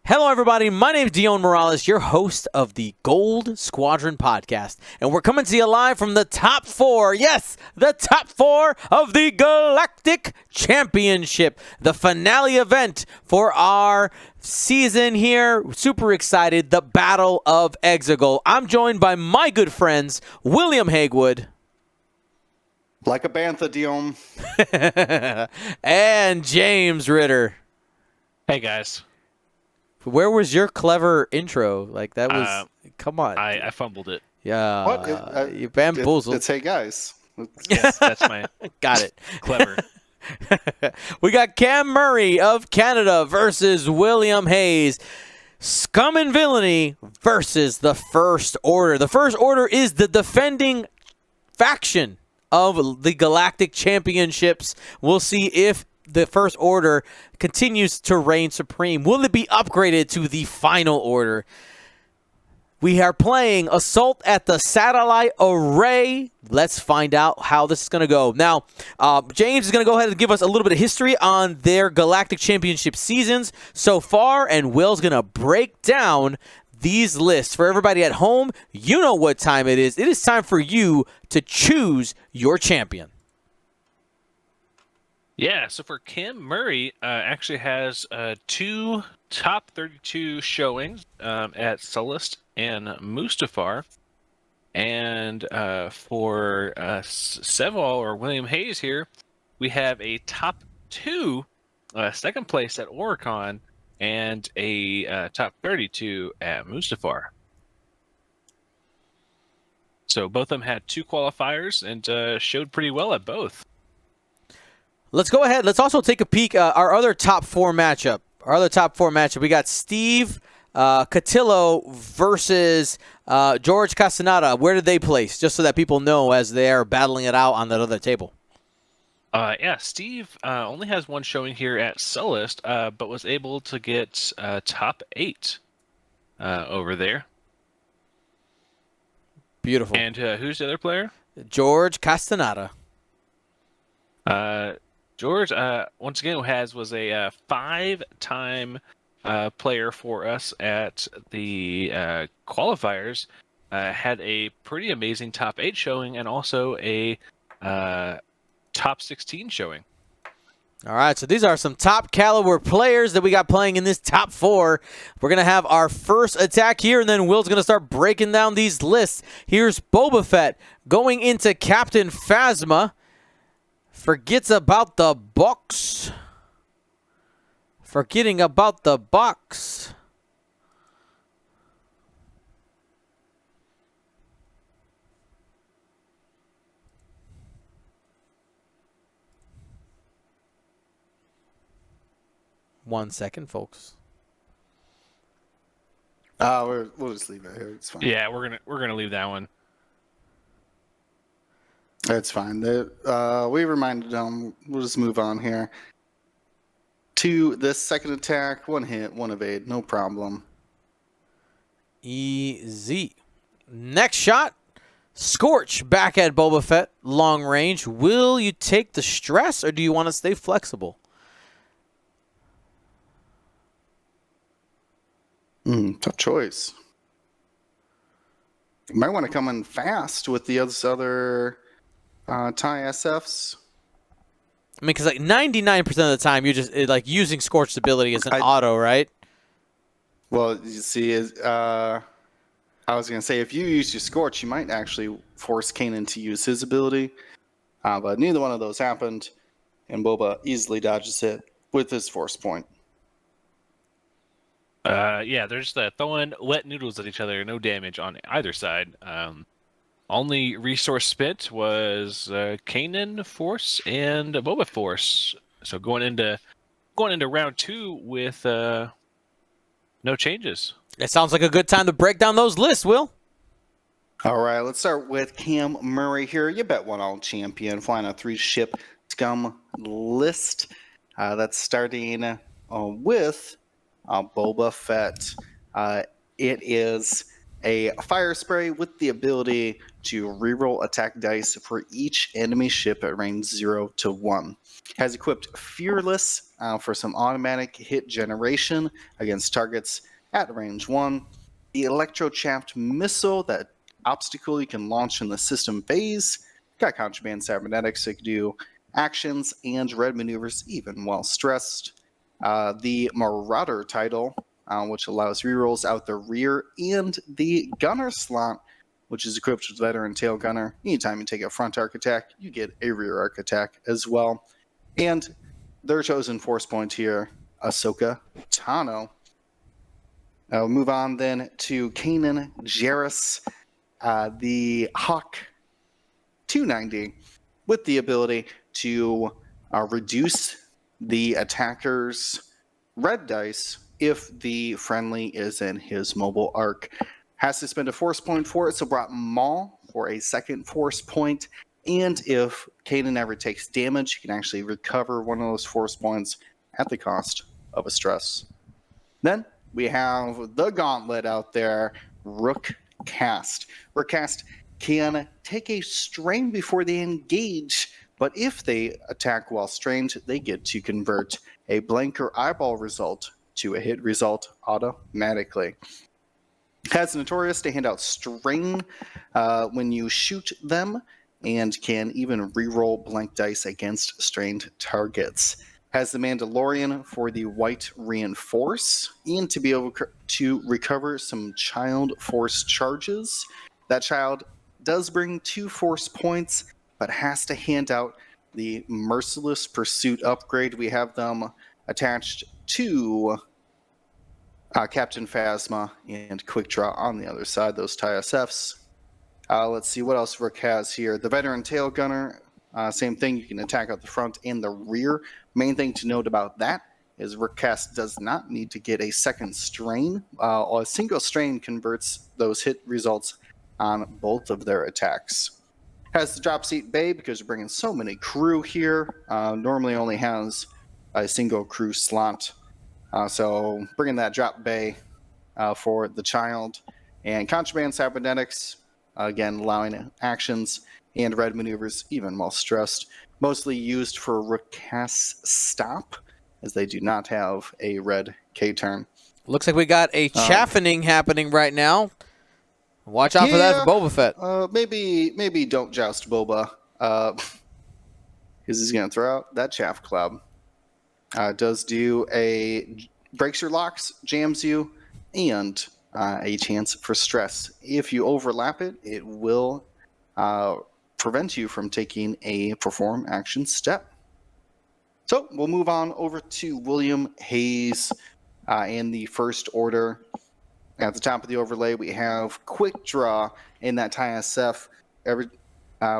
Hello, everybody. My name is Dion Morales, your host of the Gold Squadron podcast. And we're coming to you live from the top four. Yes, the top four of the Galactic Championship, the finale event for our season here. Super excited. The Battle of Exegol. I'm joined by my good friends, William Hagewood. Like a bantha, Dion. And James Ritter. Hey, guys. Where was your clever intro? Like, that was, come on. I fumbled it. Yeah. What? You bamboozled. It's hey, guys. Yes, that's my Got it. clever. We got Cam Murray of Canada versus William Hayes. Scum and Villainy versus the First Order. The First Order is the defending faction of the Galactic Championships. We'll see if the First Order continues to reign supreme. Will it be upgraded to the Final Order? We are playing Assault at the Satellite Array. Let's find out how this is going to go. Now, James is going to go ahead and give us a little bit of history on their Galactic Championship seasons so far, and Will's going to break down these lists. For everybody at home, you know what time it is. It is time for you to choose your champion. Yeah, so for Cam Murray, actually has two top 32 showings at Sullust and Mustafar. And for Sevall or William Hayes here, we have a top 2 second place at Oricon and a top 32 at Mustafar. So both of them had 2 qualifiers and showed pretty well at both. Let's go ahead. Let's also take a peek at our other top 4 matchup. We got Steve Cotillo versus George Castaneda. Where did they place? Just so that people know as they are battling it out on that other table. Yeah, Steve only has 1 showing here at Sullust, but was able to get top 8 over there. Beautiful. And who's the other player? George Castaneda. George, once again, was a 5-time player for us at the qualifiers. Had a pretty amazing top 8 showing and also a top 16 showing. All right, so these are some top caliber players that we got playing in this top 4. We're going to have our first attack here, and then Will's going to start breaking down these lists. Here's Boba Fett going into Captain Phasma. Forgets about the box. Forgetting about the box. One second, folks. We'll just leave it here. It's fine. Yeah, we're gonna leave that one. That's fine. We reminded them. We'll just move on here. To this second attack, 1 hit, 1 evade, no problem. Easy. Next shot. Scorch back at Boba Fett. Long range. Will you take the stress or do you want to stay flexible? Tough choice. You might want to come in fast with the other TIE SFs. I mean, because like 99% of the time, you're just like using Scorch's ability as an auto, right? Well, you see, I was going to say, if you use your Scorch, you might actually force Kanan to use his ability. But neither one of those happened, and Boba easily dodges it with his force point. Yeah, they're just throwing wet noodles at each other, no damage on either side. Only resource spent was Kanan Force and Boba Force. So going into round 2 with no changes. It sounds like a good time to break down those lists, Will. All right, let's start with Cam Murray here. You bet one all champion, flying a 3-ship scum list. That's starting with Boba Fett. It is a fire spray with the ability to reroll attack dice for each enemy ship at range 0 to 1. Has equipped Fearless for some automatic hit generation against targets at range 1. The Electrochapped Missile, that obstacle you can launch in the system phase. Got Contraband Cybernetics, so you can do actions and red maneuvers even while stressed. The Marauder title, which allows rerolls out the rear, and the Gunner slot, which is equipped with Veteran Tail Gunner. Anytime you take a front arc attack, you get a rear arc attack as well. And their chosen force point here, Ahsoka Tano. We'll move on then to Kanan Jarrus, the Hawk 290, with the ability to reduce the attacker's red dice if the friendly is in his mobile arc. Has to spend a force point for it, so brought Maul for a second force point. And if Kanan ever takes damage, he can actually recover one of those force points at the cost of a stress. Then we have the gauntlet out there, Rook Cast. Rook Cast can take a strain before they engage, but if they attack while strained, they get to convert a blank or eyeball result to a hit result automatically. Has Notorious to hand out strain when you shoot them, and can even reroll blank dice against strained targets. Has the Mandalorian for the White Reinforce, and to be able to recover some Child Force charges. That child does bring 2 force points, but has to hand out the Merciless Pursuit upgrade. We have them attached to Captain Phasma and Quick Draw on the other side, those TIE SFs. Let's see what else Rook has here. The Veteran Tail Gunner, same thing. You can attack out the front and the rear. Main thing to note about that is Rook Cast does not need to get a second strain. A single strain converts those hit results on both of their attacks. Has the Drop Seat Bay because you're bringing so many crew here. Normally only has a single crew slot. So bringing that Drop Bay for the child. And Contraband Cybernetics, again, allowing actions and red maneuvers even while stressed. Mostly used for Rook Cast Stop, as they do not have a red K-turn. Looks like we got a chaffening happening right now. Watch out for that for Boba Fett. Maybe don't joust Boba, because he's going to throw out that chaff cloud. Does do breaks your locks, jams you, and a chance for stress. If you overlap it, it will prevent you from taking a perform action step. So we'll move on over to William Hayes in the First Order. At the top of the overlay, we have Quick Draw in that TIE SF.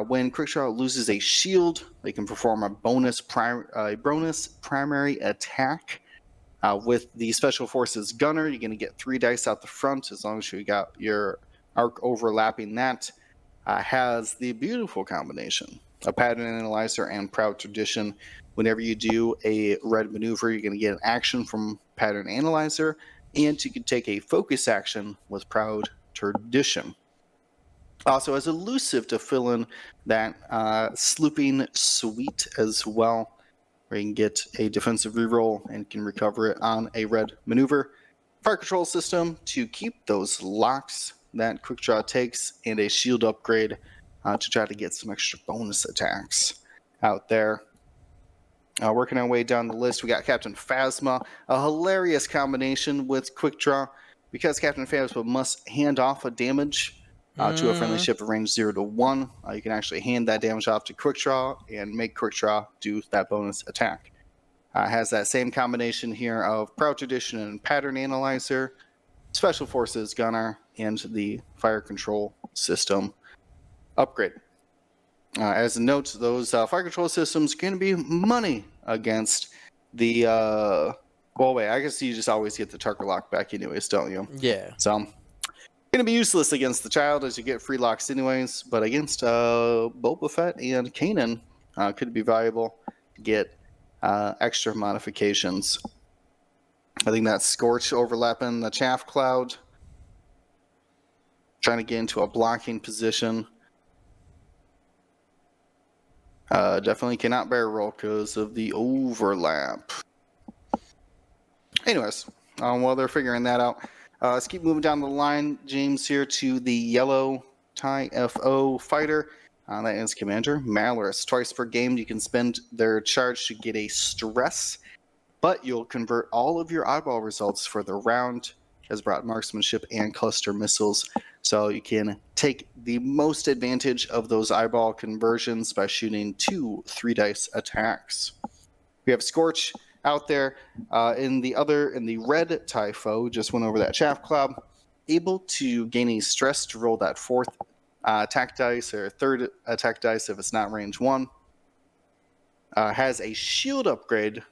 When Quick Draw loses a shield, they can perform a bonus primary attack. With the Special Forces Gunner, you're going to get 3 dice out the front as long as you got your arc overlapping that. Has the beautiful combination of Pattern Analyzer and Proud Tradition. Whenever you do a red maneuver, you're going to get an action from Pattern Analyzer, and you can take a focus action with Proud Tradition. Also has Elusive to fill in that Slooping Suite as well, where you can get a defensive reroll and can recover it on a red maneuver. Fire Control System to keep those locks that Quick Draw takes, and a shield upgrade to try to get some extra bonus attacks out there. Working our way down the list, we got Captain Phasma, a hilarious combination with Quick Draw, because Captain Phasma must hand off a damage to a friendly ship at range 0 to 1. You can actually hand that damage off to Quick Draw and make Quick Draw do that bonus attack. Has that same combination here of Proud Tradition and Pattern Analyzer, Special Forces Gunner, and the Fire Control System upgrade. As a note, those Fire Control Systems are going to be money against the... well, wait, I guess you just always get the Tarka lock back anyways, don't you? Yeah. So, going to be useless against the child as you get free locks anyways, but against Boba Fett and Kanan, could be valuable to get extra modifications. I think that's Scorch overlapping the Chaff Cloud. trying to get into a blocking position. Definitely cannot barrel roll because of the overlap. Anyways, while they're figuring that out, let's keep moving down the line, James, here to the yellow TIE FO fighter. That is Commander Malorus. Twice per game, you can spend their charge to get a stress, but you'll convert all of your eyeball results for the round. Has brought marksmanship and cluster missiles, so you can take the most advantage of those eyeball conversions by shooting 2 3-dice attacks. We have Scorch out there in the red Typho, just went over that chaff cloud, able to gain a stress to roll that 4th attack dice or 3rd attack dice if it's not range 1. Has a shield upgrade,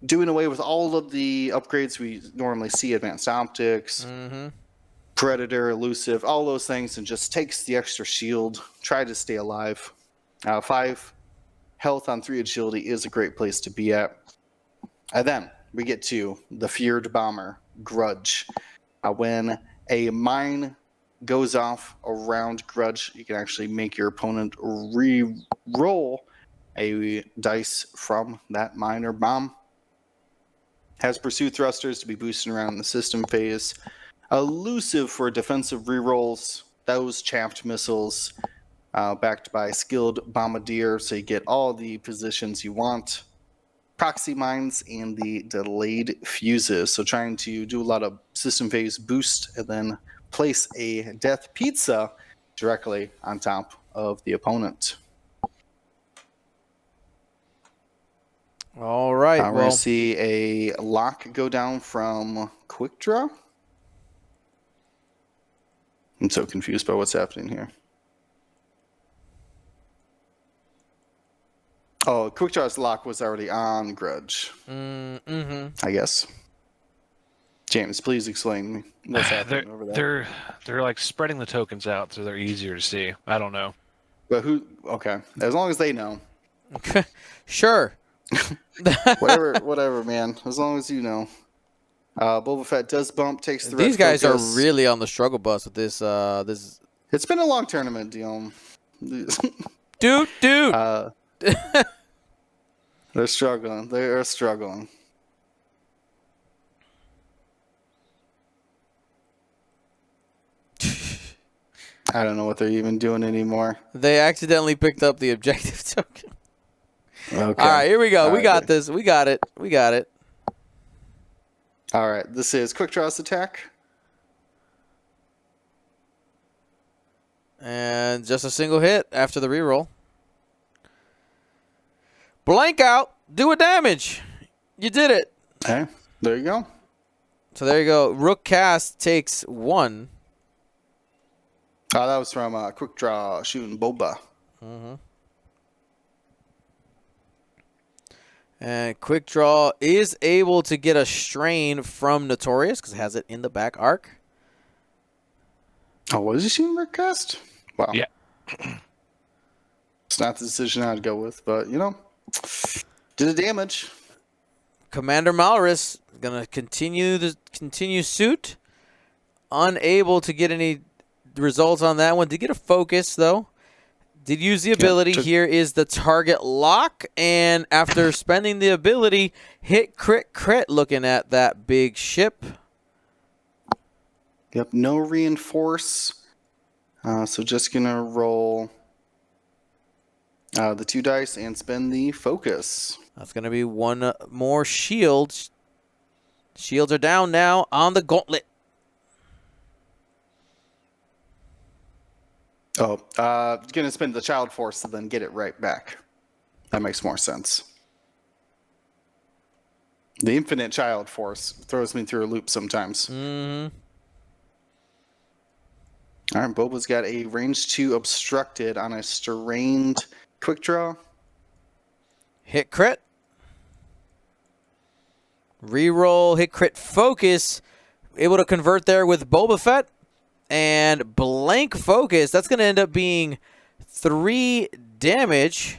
doing away with all of the upgrades we normally see, advanced optics, predator, elusive, all those things, and just takes the extra shield, try to stay alive. 5 health on 3 agility is a great place to be at. And then we get to the feared bomber, Grudge. When a mine goes off around Grudge, you can actually make your opponent re-roll a dice from that mine or bomb. Has pursuit thrusters to be boosting around in the system phase. Elusive for defensive rerolls. Those chaffed missiles backed by skilled bombardier, so you get all the positions you want. Proxy mines and the delayed fuses. So trying to do a lot of system phase boost and then place a death pizza directly on top of the opponent. All right. We're going to see a lock go down from Quick Draw. I'm so confused by what's happening here. Oh, Quick Draw's lock was already on Grudge. I guess. James, please explain what's happening over there. They're like spreading the tokens out so they're easier to see. I don't know. But who? Okay, as long as they know. Sure. whatever, man. As long as you know. Boba Fett does bump, takes the red These guys focus. are really on the struggle bus with this. It's been a long tournament, Dion. Dude. They're struggling. They are struggling. I don't know what they're even doing anymore. They accidentally picked up the objective token. Okay. All right, here we go. We got this. this. We got it. All right, this is Quick Draw's attack. And just a single hit after the reroll. Blank out. Do a damage. You did it. Okay, there you go. So there you go. Rook cast takes 1. That was from Quick Draw shooting Boba. And Quick Draw is able to get a strain from Notorious because it has it in the back arc. Oh, what is he shooting Rick cast? Wow. Yeah. It's not the decision I'd go with, but, you know, did the damage. Commander Malorus going to continue suit. Unable to get any results on that one. Did get a focus, though. Did use the ability. Here is the target lock. And after spending the ability, hit crit looking at that big ship. Yep, no reinforce. So just going to roll the 2 dice and spend the focus. That's going to be 1 more shield. Shields are down now on the gauntlet. Oh, going to spend the child force to then get it right back. That makes more sense. The infinite child force throws me through a loop sometimes. All right, Boba's got a range 2 obstructed on a strained Quick Draw. Hit crit. Reroll, hit crit focus. Able to convert there with Boba Fett. And blank focus. That's going to end up being 3 damage.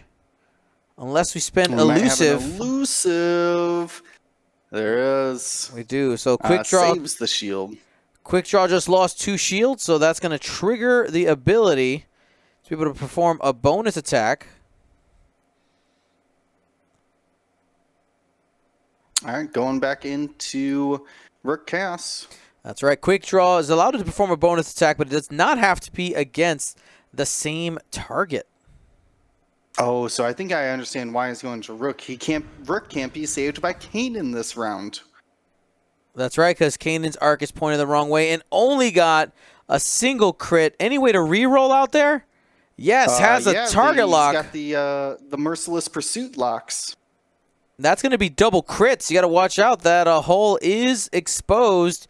Unless we spend elusive. Elusive. There is. We do. So Quick Draw. Saves the shield. Quick Draw just lost 2 shields, so that's going to trigger the ability to be able to perform a bonus attack. All right, going back into Rook Cass. That's right. Quick Draw is allowed to perform a bonus attack, but it does not have to be against the same target. Oh, so I think I understand why he's going to Rook. Rook can't be saved by Kanan this round. That's right, because Kanan's arc is pointed the wrong way and only got a single crit. Any way to re-roll out there? Yes, has a target lock. He's got the Merciless Pursuit locks. That's going to be double crits. You got to watch out. That hole is exposed.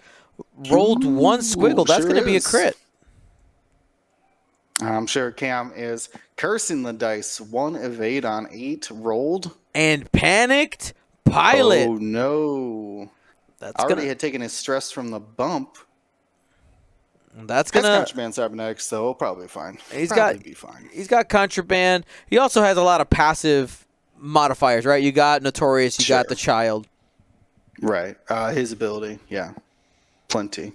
Rolled 1 squiggle. That's sure going to be a is. crit. I'm sure Cam is cursing the dice. 1 evade on 8 rolled. And panicked pilot. Oh, no. That's already had taken his stress from the bump. That's going to... Contraband cybernetics, so he'll probably be fine. He's got contraband. He also has a lot of passive modifiers, right? You got Notorious, you got the Child. Right. His ability, yeah. Plenty.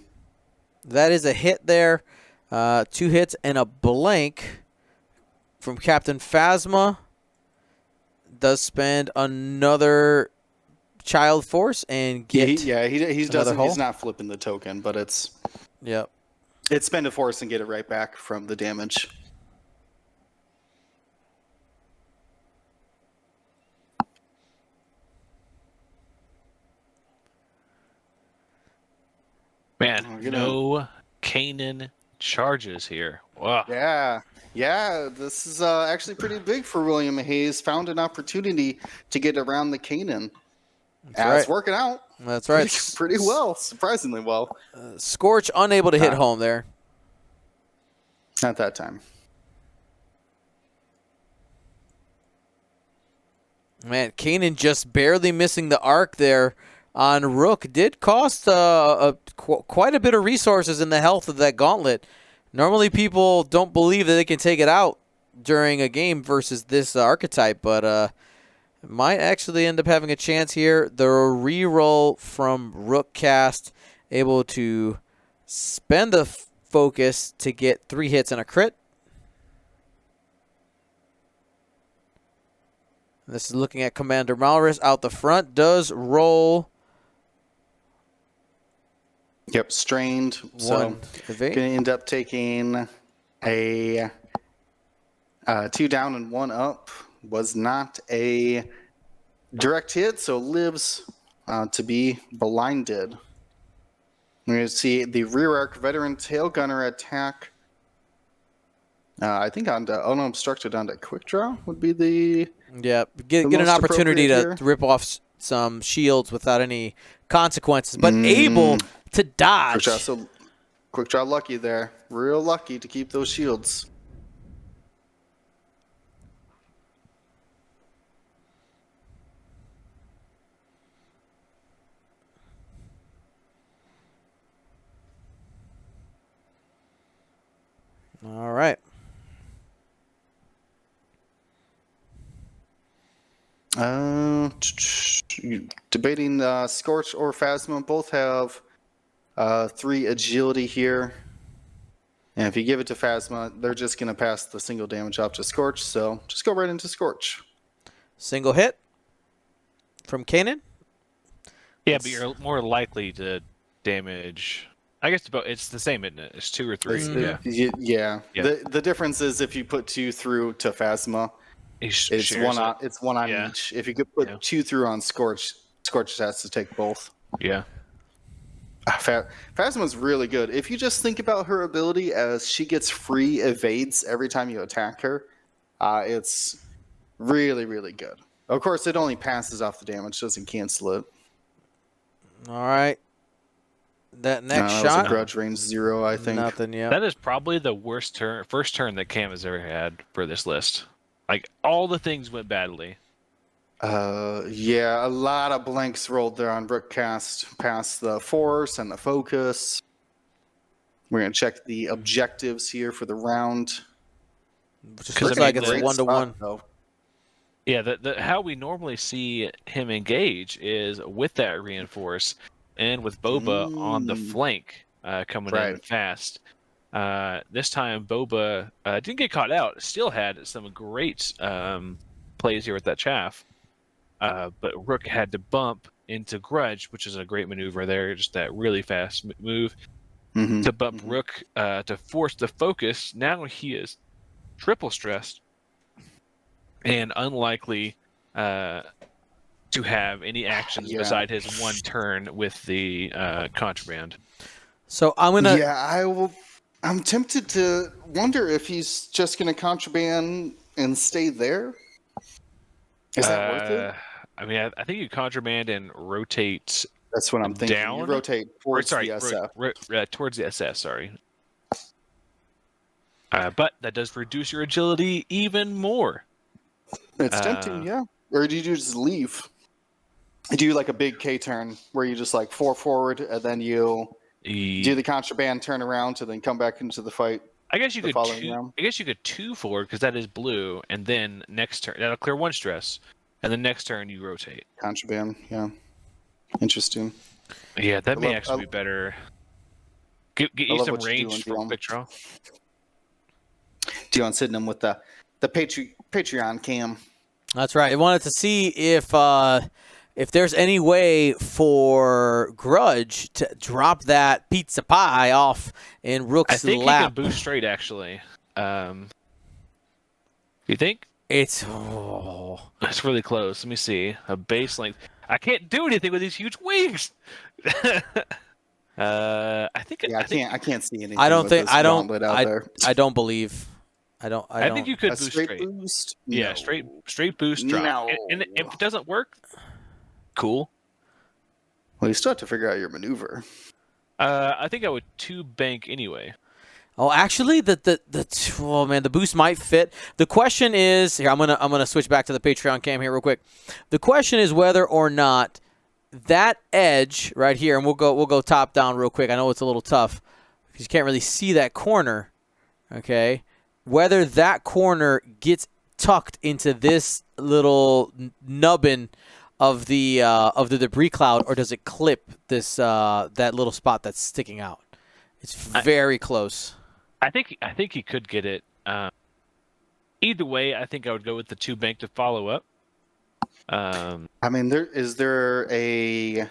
That is a hit there. 2 hits and a blank from Captain Phasma. Does spend another Child Force and get he's not flipping the token, but it's spend a force and get it right back from the damage. Man, no Kanan charges here. Wow. Yeah, this is actually pretty big for William Hayes. Found an opportunity to get around the Kanan. It's working out. That's right. Pretty well, surprisingly well. Scorch unable to hit home there. Not that time. Man, Kanan just barely missing the arc there on Rook. Did cost quite a bit of resources in the health of that gauntlet. Normally people don't believe that they can take it out during a game versus this archetype, but might actually end up having a chance here. The reroll from Rook Cast, able to spend the focus to get 3 hits and a crit. This is looking at Commander Malrus out the front. Does roll. Yep, strained. So going to end up taking a 2 down and 1 up. Was not a direct hit, so lives to be blinded. We're going to see the rear arc veteran tail gunner attack. I think onto unobstructed onto quick draw would be the get an opportunity to rip off some shields without any consequences, but able to dodge. So quick draw lucky there, real lucky to keep those shields. All right. Debating Scorch or Phasma. Both have 3 agility here. And if you give it to Phasma, they're just going to pass the single damage off to Scorch. So just go right into Scorch. Single hit from Kanan. Yeah, but you're more likely to damage. I guess it's the same, isn't it? It's 2 or 3. Yeah. The difference is if you put 2 through to Phasma, it's one on each. If you could put 2 through on Scorch, Scorch has to take both. Yeah. Phasma's really good. If you just think about her ability as she gets free evades every time you attack her, it's really, really good. Of course, it only passes off the damage, doesn't cancel it. All right. That next shot. That was a grudge range 0, I think. Nothing, yeah. That is probably the first turn that Cam has ever had for this list. Like, all the things went badly. Yeah, a lot of blanks rolled there on Brookcast past the force and the focus. We're going to check the objectives here for the round. Just looks like it's 1-to-1. Yeah, how we normally see him engage is with that reinforce and with Boba on the flank. coming in fast. This time, Boba didn't get caught out. Still had some great plays here with that chaff. But Rook had to bump into Grudge, which is a great maneuver there. Just that really fast move to bump Rook to force the focus. Now he is triple stressed and unlikely to have any actions beside his one turn with the contraband. So I'm gonna. Yeah, I'm tempted to wonder if he's just gonna contraband and stay there. Is that worth it? I mean, I think you contraband and rotate. That's what I'm thinking. Down? You rotate towards the SF. Towards the SS. Sorry. But that does reduce your agility even more. It's tempting, yeah. Or do you just leave? Do you like a big K turn where you just like 4 forward and then you do the contraband, turn around, and then come back into the fight? I guess you could 2 forward because that is blue, and then next turn that'll clear 1 stress, and the next turn you rotate. Contraband, yeah. Interesting. Yeah, that may actually be better. Get you some range for quick draw. Dion's hitting him with the Patreon cam. That's right. I wanted to see if there's any way for Grudge to drop that pizza pie off in Rook's lap. I think he can boost straight, actually. You think? It's really close. Let me see. A base length. I can't do anything with these huge wings. I can't see anything. I don't think. I don't. I don't believe. I think you could boost straight. Boost? Yeah, No. straight boost drop. No. And if it doesn't work, cool. Well, you still have to figure out your maneuver. I think I would 2 bank anyway. Oh, actually, the boost might fit. The question is here. I'm gonna switch back to the Patreon cam here real quick. The question is whether or not that edge right here, and we'll go top down real quick. I know it's a little tough because you can't really see that corner. Okay. Whether that corner gets tucked into this little nubbin of the debris cloud, or does it clip this that little spot that's sticking out? It's very close. I think he could get it. Either way, I think I would go with the 2 bank to follow up. I mean, is there a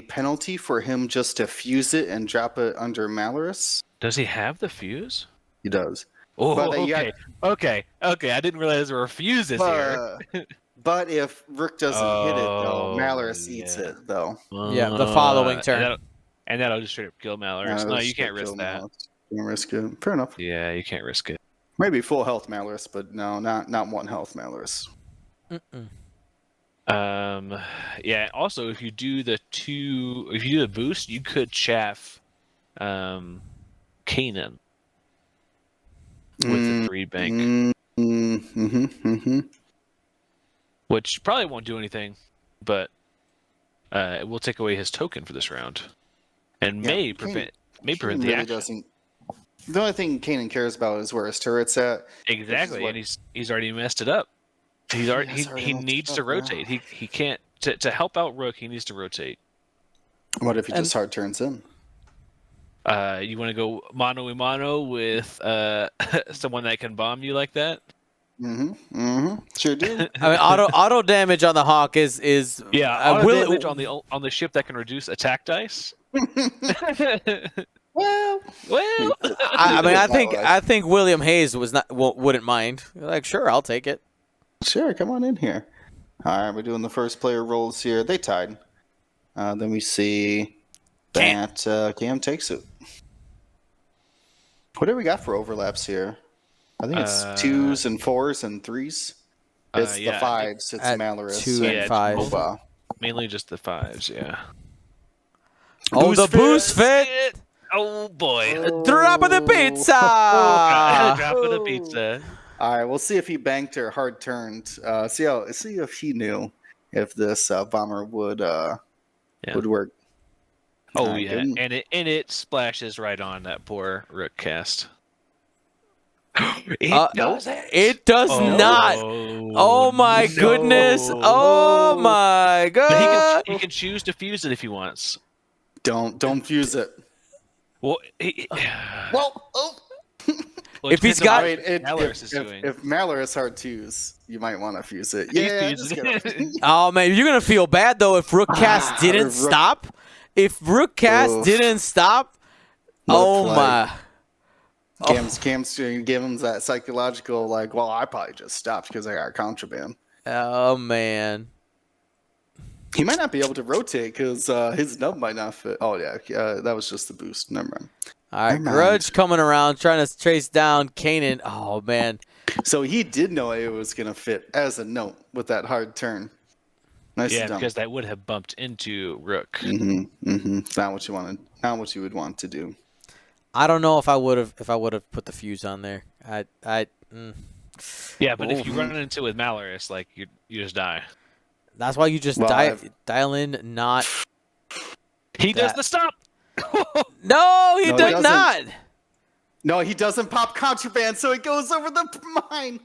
penalty for him just to fuse it and drop it under Malorus? Does he have the fuse? He does. Oh, okay. I didn't realize there were fuses here. But if Rook doesn't hit it, though, Malorus eats it, though. Yeah, the following turn. And that'll just straight up kill Malorus. No, you can't risk that. You can't risk it. Fair enough. Yeah, you can't risk it. Maybe full health Malorus, but no, not 1 health Malorus. Yeah. Also, if you do the boost, you could chaff, Kanan with the 3 bank, which probably won't do anything, but it will take away his token for this round, and may prevent the action. The only thing Kanan cares about is where his turret's at. Exactly, and he's already messed it up. He needs to rotate. He can't to help out Rook. He needs to rotate. What if he just hard turns in? You want to go mano a mano with someone that can bomb you like that? Sure do. I mean, auto damage on the Hawk is auto damage on the ship that can reduce attack dice. Well. I mean, I think William Hayes wouldn't mind. Like, sure, I'll take it. Sure, come on in here. All right, we're doing the first player rolls here. They tied. Then we see that Cam takes it. What do we got for overlaps here? I think it's 2s and 4s and 3s. It's the 5s. It's Malorus 2 and 5. Boba. Mainly just the 5s, yeah. Oh, the boost fit! Oh boy! Drop of the pizza! Drop of the pizza. All right, we'll see if he banked or hard turned. See if he knew if this bomber would work. Oh yeah, and it splashes right on that poor Rook cast. It does not. Oh my goodness! Oh my god! He can choose to fuse it if he wants. Don't fuse it. Well, Well, oh. well, If he's depends on got- what I mean, Malorus is doing. if Maller is hard to use, you might want to fuse it. He's Yeah, fusing just it. gonna- Oh man, you're gonna feel bad though if Rook Cast didn't Rook- stop. If Rook Cast Oof. didn't stop, What a oh play. my. Cam's give him that psychological like, well, I probably just stopped because I got contraband. Oh man. He might not be able to rotate because his nub might not fit. Oh yeah, that was just the boost. Never mind. All right, Never mind. Grudge coming around trying to trace down Kanan. Oh man. So he did know it was gonna fit as a note with that hard turn. Nice Yeah, and done. because that would have bumped into Rook. Not what you wanted. Not what you would want to do. I don't know if I would have put the fuse on there. Yeah, but if you Oh. run into it with Malorus, like you just die. That's why you just Well, dial in not. He does That- the stop. No, he No, he does doesn't. not. No, he doesn't pop contraband, so it goes over the mine.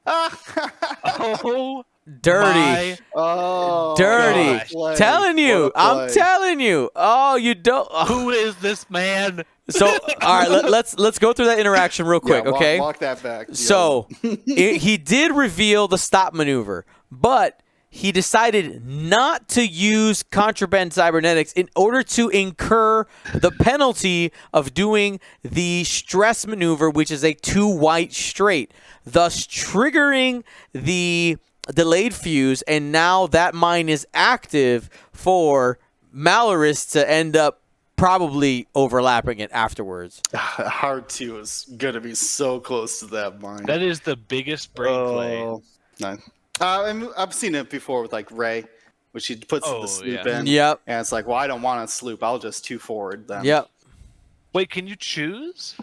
Oh, Dirty. my- Oh, Dirty. gosh. play. Telling you. What a I'm play. telling you. Oh, you don't. oh. Who is this man? So, all right, let's go through that interaction real quick, Yeah, walk, okay? Walk that back. So, he did reveal the stop maneuver, but he decided not to use contraband cybernetics in order to incur the penalty of doing the stress maneuver, which is a 2 white straight, thus triggering the delayed fuse, and now that mine is active for Malorus to end up probably overlapping it afterwards. Hard 2 is gonna be so close to that mine. That is the biggest brain play. Oh, no. I've seen it before with like Ray, which he puts Oh, the sloop yeah. in. Yep. And it's like, well, I don't want to sloop. I'll just 2 forward then. Yep. Wait, can you choose?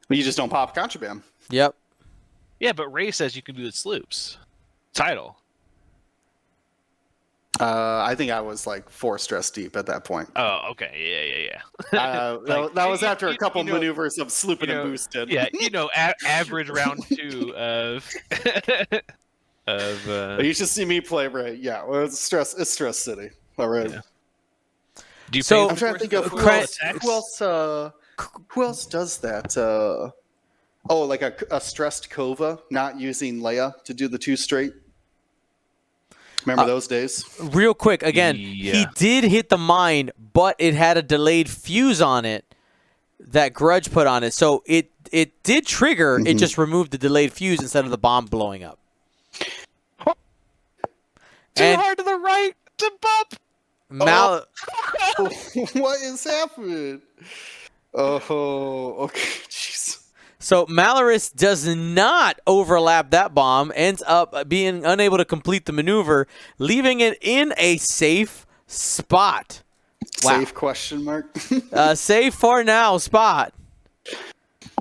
But you just don't pop contraband. Yep. Yeah, but Ray says you can do the sloops. Title. I think I was like 4 stress deep at that point. Oh, okay. Yeah. That was after a couple you know- maneuvers of slooping you know, and boosted. Yeah, average round 2 of You should see me play Ray. Yeah, well, it's stress city. All right. Yeah. Do you So- pay I'm trying to think of who else does that. Like a stressed Kova not using Leia to do the 2 straight. Remember those days? Real quick, again, he Yeah. did hit the mine, but it had a delayed fuse on it that Grudge put on it. So it did trigger, it just removed the delayed fuse instead of the bomb blowing up. Too And- hard to the right to bump. What is happening? Oh, okay. Jeez. So Malorus does not overlap that bomb, ends up being unable to complete the maneuver, leaving it in a safe spot. Wow. Safe question mark. Safe for now spot.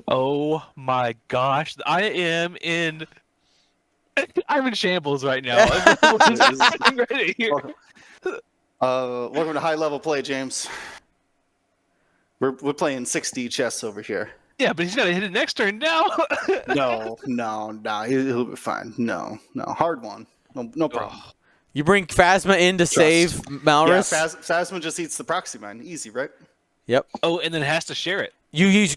Oh my gosh, I'm in shambles right now. I'm ready here. Welcome to high level play, James. We're playing 6D chess over here. Yeah, but he's got to hit it next turn now. No, he'll be fine. No, hard one. No problem. You bring Phasma in to save Malorus. Yeah, Phasma just eats the proxy mine. Easy, right? Yep. Oh, and then has to share it.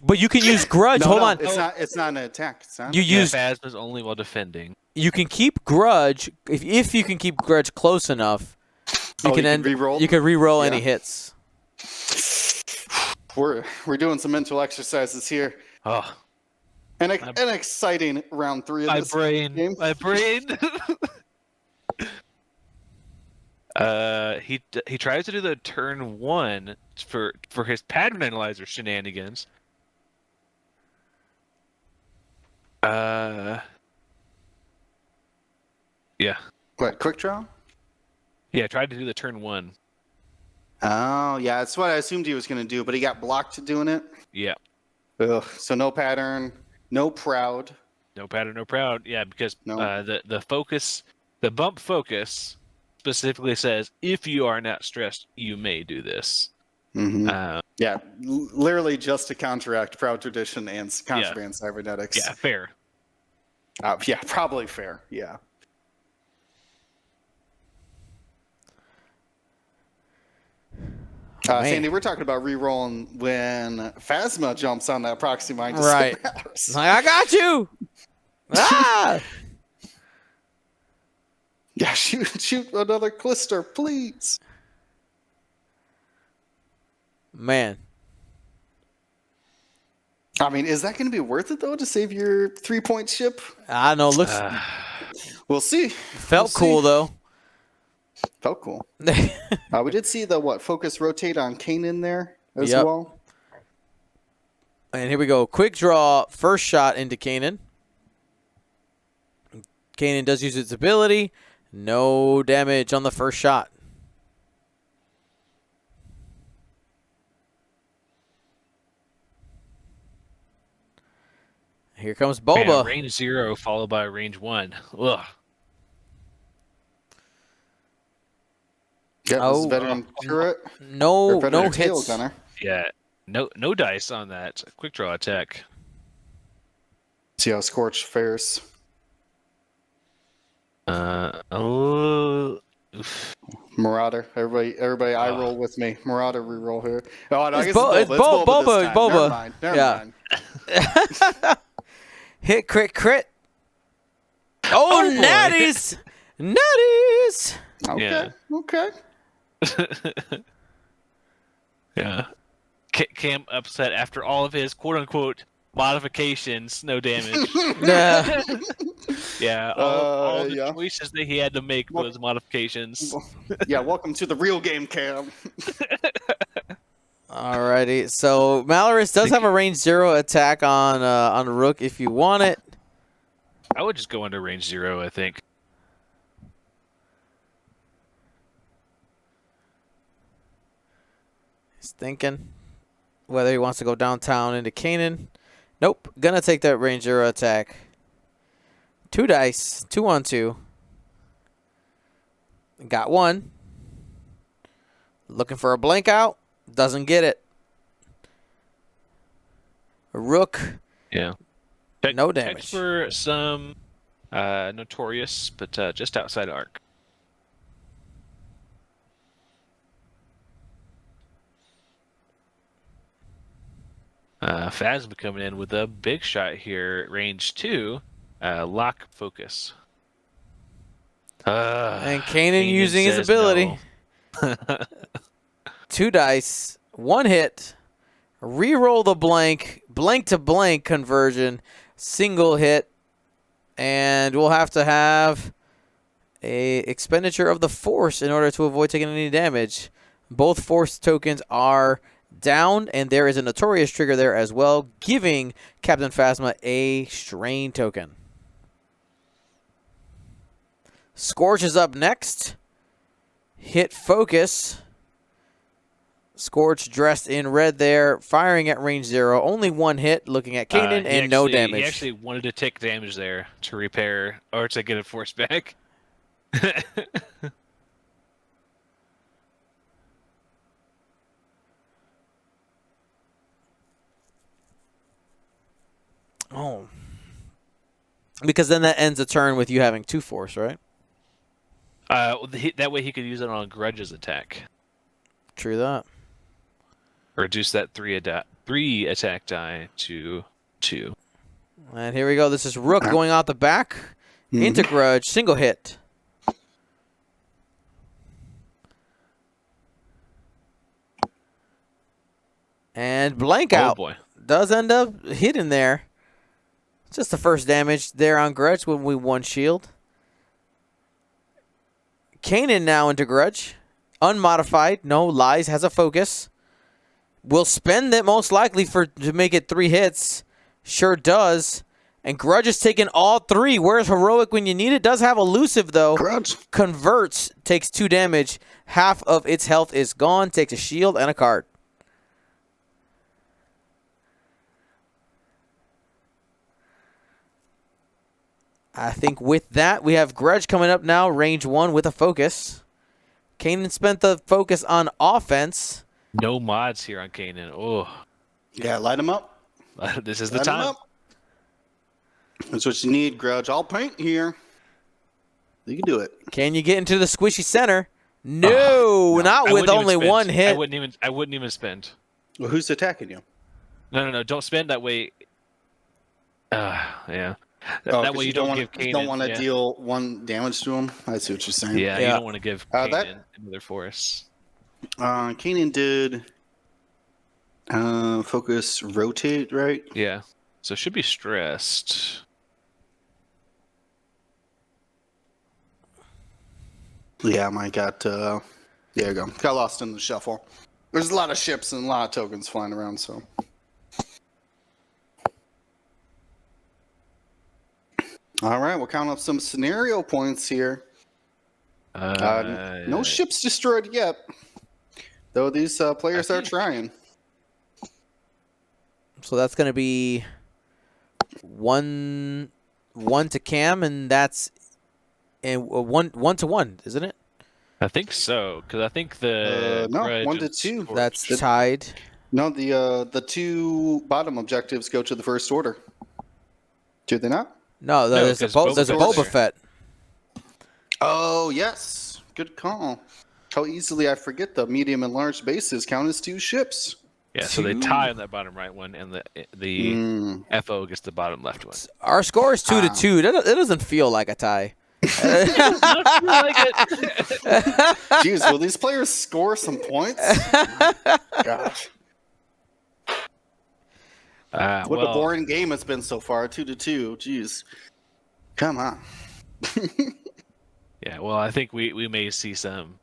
But you can use Grudge. No, Hold no, on. It's not an attack. It's not. You Yeah, use. Phasma's only while defending. You can keep Grudge if you can keep Grudge close enough. You can re-roll? You can re-roll any Yeah. hits. We're doing some mental exercises here. Oh, An exciting round 3 of my this brain. game. My brain. He tries to do the turn 1 for his pattern analyzer shenanigans. Yeah. What, quick draw? Yeah, tried to do the turn 1. Oh, yeah, that's what I assumed he was going to do, but he got blocked doing it. Yeah. Ugh, so no pattern, no proud. No pattern, no proud. Yeah, because No. The focus, the bump focus specifically says if you are not stressed, you may do this. Mm-hmm. Yeah, literally just to counteract proud tradition and contraband cybernetics. Yeah, fair. Yeah, probably fair. Yeah. Man. Sandy, we're talking about re-rolling when Phasma jumps on that proxy mine. Right. Like, I got you. Ah! Yeah, shoot another Clister, please. Man. I mean, is that going to be worth it, though, to save your 3-point ship? I know. Looks We'll see. felt cool, though. Felt cool. We did see the, focus rotate on Kanan there as well. And here we go. Quick draw. First shot into Kanan. Kanan does use its ability. No damage on the first shot. Here comes Boba. Man, range 0 followed by range 1. Ugh. Yeah, this veteran turret. No tail hits. gunner. Yeah, no dice on that quick draw attack. See how Scorch fares. Oof. Marauder. Everybody eye roll with me. Marauder reroll here. Oh, no, I guess It's Boba. this time. Never mind. Hit, crit. Oh, boy. natties! Natties! Okay. Yeah. Okay. Yeah. Cam upset after all of his quote-unquote modifications, no damage. Yeah. Yeah, all the yeah. choices that he had to make was modifications. Yeah, welcome to the real game, Cam. Alrighty. So Malorus does have a range 0 attack on Rook if you want it. I would just go under range 0, I think. He's thinking whether he wants to go downtown into Kanan. Nope. Gonna take that range 0 attack. 2 dice. 2 on 2. Got 1. Looking for a blank out. Doesn't get it. A Rook. Yeah. No damage. Check for some notorious, but just outside arc. Phasma coming in with a big shot here, range 2, lock focus. And Kanan Kanan using his says ability. no. 2 dice. 1 hit. Reroll the blank. Blank to blank conversion. Single hit. And we'll have to have a expenditure of the force in order to avoid taking any damage. Both force tokens are down, and there is a notorious trigger there as well, giving Captain Phasma a strain token. Scorch is up next. Hit focus. Scorch dressed in red there, firing at range 0. Only 1 hit, looking at Kanan, and no damage. He actually wanted to take damage there to repair, or to get a force back. Oh. Because then that ends a turn with you having 2 force, right? That way he could use it on Grudge's attack. True that. Reduce that 3 attack die to 2. And here we go. This is Rook going out the back into Grudge. Single hit. And blank out. Oh boy. Does end up hitting there. Just the first damage there on Grudge when we 1 shield. Kanan now into Grudge. Unmodified. No lies. Has a focus. Will spend it most likely to make it 3 hits. Sure does. And Grudge is taking all 3. Where's Heroic when you need it? Does have Elusive, though. Grudge. Converts. Takes 2 damage. Half of its health is gone. Takes a shield and a card. I think with that, we have Grudge coming up now. Range 1 with a focus. Kanan spent the focus on offense. No mods here on Kanan. Oh, Yeah, light him up. this is the Light 'em time. up. That's what you need, Grudge. I'll paint here. You can do it. Can you get into the squishy center? No, No, not I with wouldn't even only spend. one hit. I wouldn't even spend. Well, who's attacking you? No. Don't spend that way. Yeah. Oh, That 'cause way you don't don't want give you don't Kanan. want to Yeah. deal 1 damage to him. I see what you're saying. Yeah, you Yeah. don't want to give that- Kanan another force. Kanan did focus rotate, right? Yeah. So should be stressed. Yeah, mine got there you go. Got lost in the shuffle. There's a lot of ships and a lot of tokens flying around, so. All right, we'll count up some scenario points here. No ships destroyed yet, though these players are trying. So that's going to be one to Cam, and that's one to one, isn't it? I think so, because I think the No, Grudge 1 to and 2. Scorch- That's tied. No, the 2 bottom objectives go to the first order. Do they not? No, No, there's a 'cause there's a Boba Boba Fett's Fett. Oh yes, good call. How easily I forget the medium and large bases count as 2 ships. Yeah, so they 2. tie on that bottom right one, and the Mm. FO gets the bottom left one. Our score is 2 to 2. It doesn't feel like a tie. Jeez, will these players score some points? Gosh, what Well, a boring game it's been so far. 2 to 2. Jeez, come on. yeah. Well, I think we may see some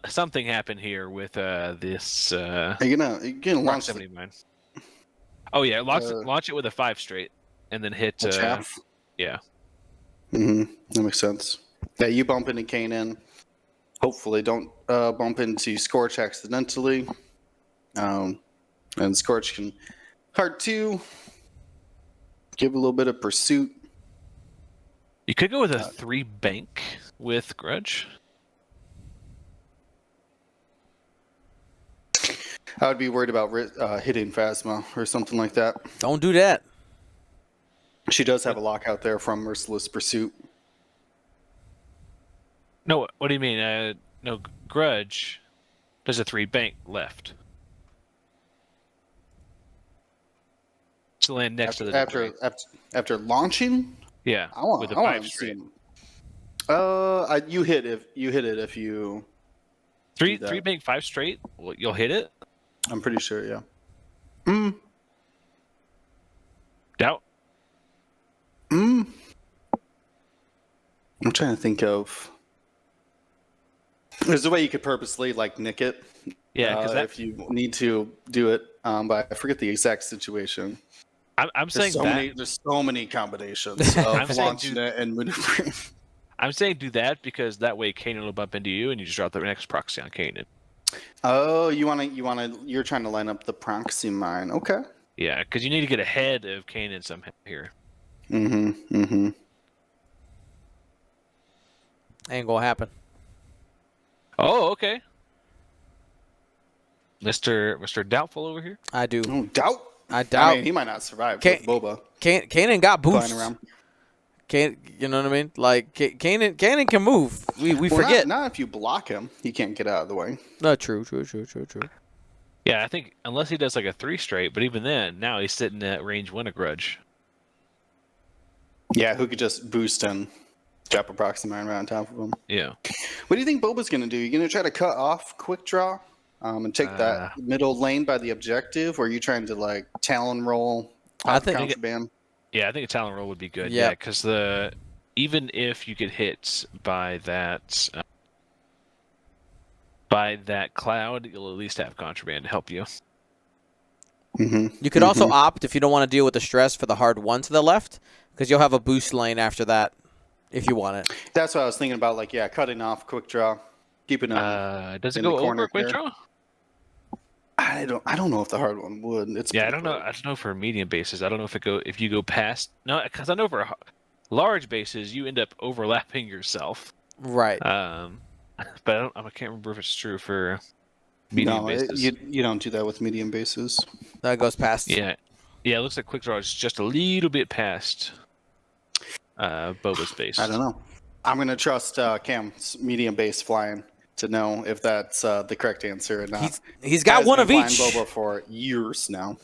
something happen here with this Are you gonna Mark launch the 79. Oh yeah, launch it with a 5 straight, and then hit half? yeah. That makes sense. Yeah, you bump into Kanan. Hopefully, don't bump into Scorch accidentally. And Scorch can hard 2. Give a little bit of pursuit. You could go with a 3 bank with Grudge. I would be worried about hitting Phasma or something like that. Don't do that. She does have a lockout there from Merciless Pursuit. No, what do you mean? No, Grudge. There's a 3 bank left. To land next to the after launching. Yeah, I want with a to 5 see straight. him. You hit it if you. Three do that. 3 bank 5 straight. Well, you'll hit it. I'm pretty sure, yeah. Doubt. I'm trying to think of. There's a way you could purposely nick it. Yeah, because if you need to do it, but I forget the exact situation. I'm saying There's so many combinations of launching it and maneuvering. I'm saying do that because that way Kanan will bump into you and you just drop the next proxy on Kanan. Oh, you're trying to line up the proxy mine. Okay. Yeah, because you need to get ahead of Kanan somehow here. Ain't gonna happen. Oh, okay. Mr. Doubtful over here. I do. Oh, doubt. I doubt. I mean, he might not survive Can't- with Boba Kanan got flying boosts. around. You know what I mean? Like Kanan can move. We Well, forget. Not if you block him. He can't get out of the way. No, true. Yeah, I think unless he does like a 3 straight, but even then, now he's sitting at range 1 of Grudge. Yeah, who could just boost and drop a proxy mine right on top of him. Yeah. What do you think Boba's going to do? You going to try to cut off quick draw and take that middle lane by the objective, or are you trying to Talon roll? I think- contraband. Yeah, I think a Talon roll would be good. Yeah. Yeah, because even if you get hit by that cloud, you'll at least have contraband to help you. You could also opt if you don't want to deal with the stress for the hard 1 to the left, because you'll have a boost lane after that if you want it. That's what I was thinking about. Cutting off quick draw, keeping him. Does it in go the over corner quick here. draw? I don't know if the hard one would. It's Yeah, I pretty don't know. quick. I don't know for medium bases. I don't know if you go past. No, because I know for large bases you end up overlapping yourself. Right. But I can't remember if it's true for medium No, bases. you don't do that with medium bases. That goes past. Yeah, it looks like quick draw is just a little bit past Boba's base. I don't know. I'm gonna trust Cam's medium base flying. to know if that's the correct answer or not. He's got Has one been of flying each. Boba for years now.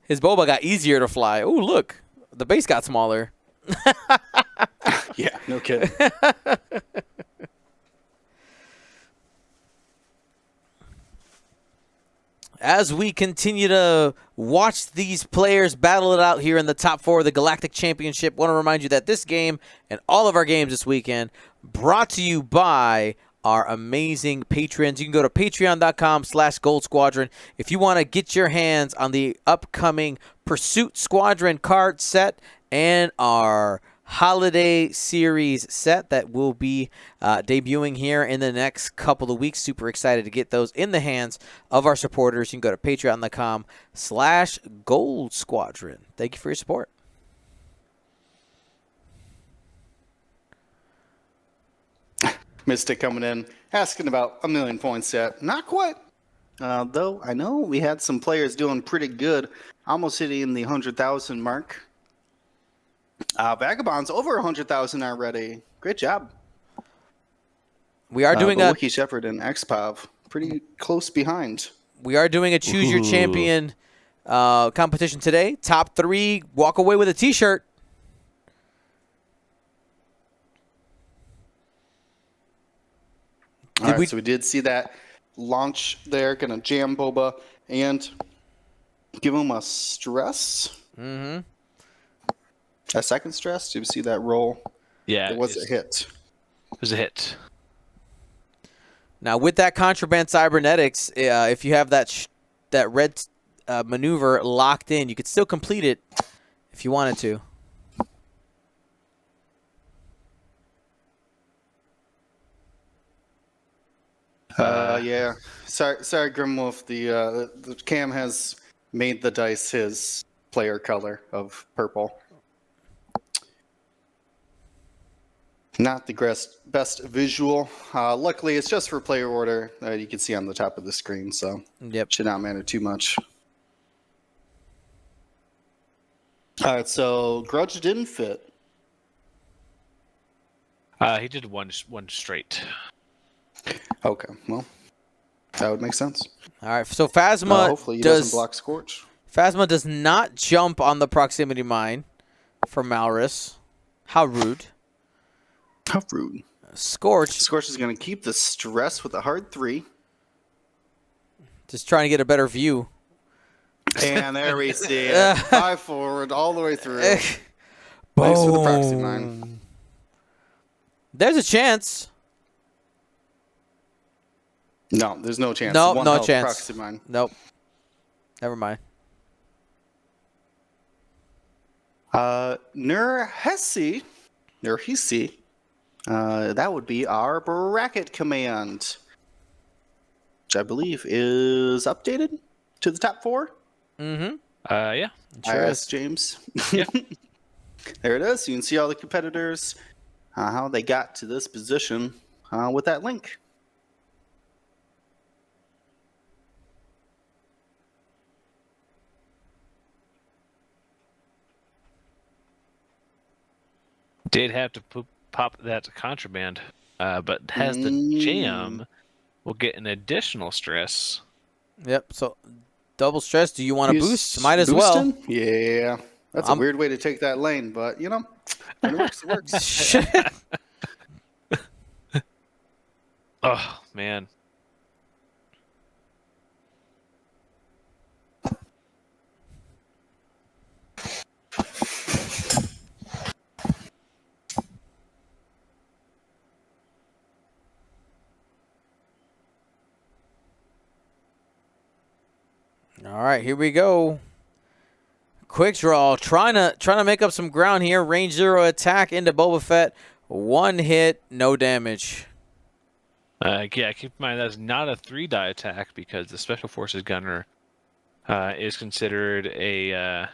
His boba got easier to fly. Oh, look. The base got smaller. Yeah, no kidding. As we continue to watch these players battle it out here in the top 4 of the Galactic Championship, I want to remind you that this game and all of our games this weekend brought to you by our amazing patrons. You can go to patreon.com/Gold Squadron if you want to get your hands on the upcoming Pursuit Squadron card set and our holiday series set that will be debuting here in the next couple of weeks. Super excited to get those in the hands of our supporters. You can go to patreon.com/Gold Squadron. Thank you for your support. Mystic coming in, asking about 1,000,000 points yet. Not quite. Though I know we had some players doing pretty good, almost hitting the 100,000 mark. Vagabond's over 100,000 already. Great job. We are doing a Wiki Shepherd and XPov pretty close behind. We are doing a Choose Your Champion competition today. Top 3 walk away with a T-shirt. All right, so we did see that launch there. Gonna jam Boba and give him a stress. Mm-hmm. A second stress. Did you see that roll? Yeah. It was a hit. It was a hit. Now, with that contraband cybernetics, if you have that red maneuver locked in, you could still complete it if you wanted to. Yeah. Sorry, Grimwolf. The cam has made the dice his player color of purple. Not the best visual. Luckily, it's just for player order. You can see on the top of the screen, so Yep. should not matter too much. All right, so Grudge didn't fit. He did one straight. Okay, well, that would make sense. All right, so Phasma hopefully he doesn't block Scorch. Phasma does not jump on the proximity mine for Malrus. How rude. How rude. Scorch is going to keep the stress with a hard 3. just trying to get a better view. And there we see it. 5 forward all the way through. Thanks for the proxy mine. There's a chance. No, there's no chance. No, One no health chance. Proxy mine. Nope. Never mind. Nurhesi. That would be our bracket command, which I believe is updated to the top 4. Mm-hmm. Yeah. Sure IS James. Yeah. There it is. You can see all the competitors, how they got to this position with that link. Did have to pop that contraband, but has the jam. Will get an additional stress. Yep. So double stress. Do you want to boost? Might as boosting? well. Yeah. That's a weird way to take that lane, but you know, when it works, it works. Oh man. All right, here we go. Quick draw, trying to make up some ground here. Range 0 attack into Boba Fett. 1 hit, no damage. Yeah, keep in mind that's not a 3-die attack because the Special Forces Gunner is considered a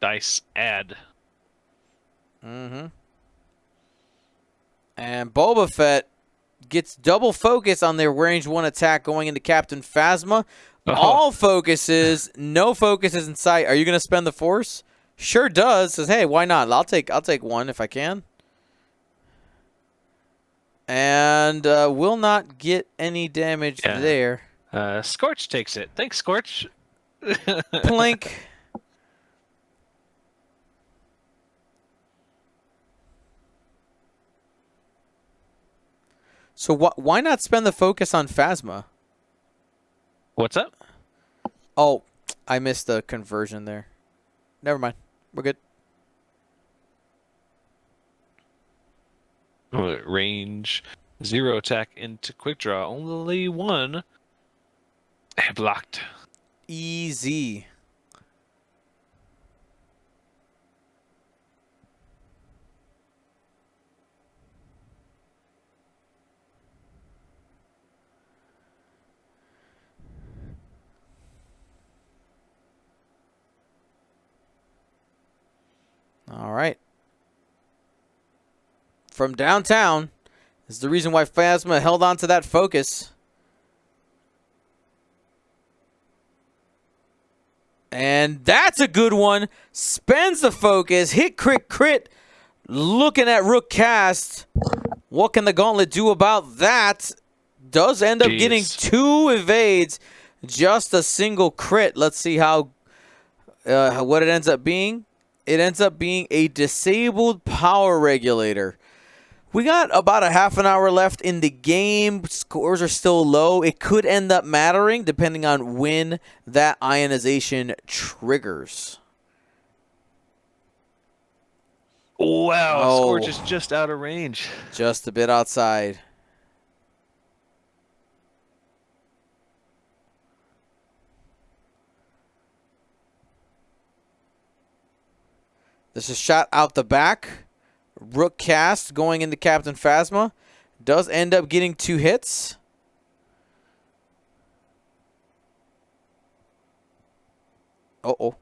dice add. Mm-hmm. And Boba Fett gets double focus on their range 1 attack going into Captain Phasma. Oh. All focuses, no focuses in sight. Are you going to spend the Force? Sure does. Says, hey, why not? I'll take 1 if I can. And will not get any damage there. Scorch takes it. Thanks, Scorch. Plink. So why not spend the focus on Phasma? What's up? Oh, I missed the conversion there. Never mind. We're good. Range 0 attack into quick draw. Only 1. Blocked. Easy. All right. From downtown is the reason why Phasma held on to that focus. And that's a good one. Spends the focus. Hit, crit, crit. Looking at Rook cast. What can the Gauntlet do about that? Does end up getting 2 evades. Just a single crit. Let's see how what it ends up being. It ends up being a disabled power regulator. We got about a half an hour left in the game. Scores are still low. It could end up mattering depending on when that ionization triggers. Wow, Scorch is just out of range. Just a bit outside. This is shot out the back. Rook cast going into Captain Phasma. Does end up getting 2 hits. Uh-oh.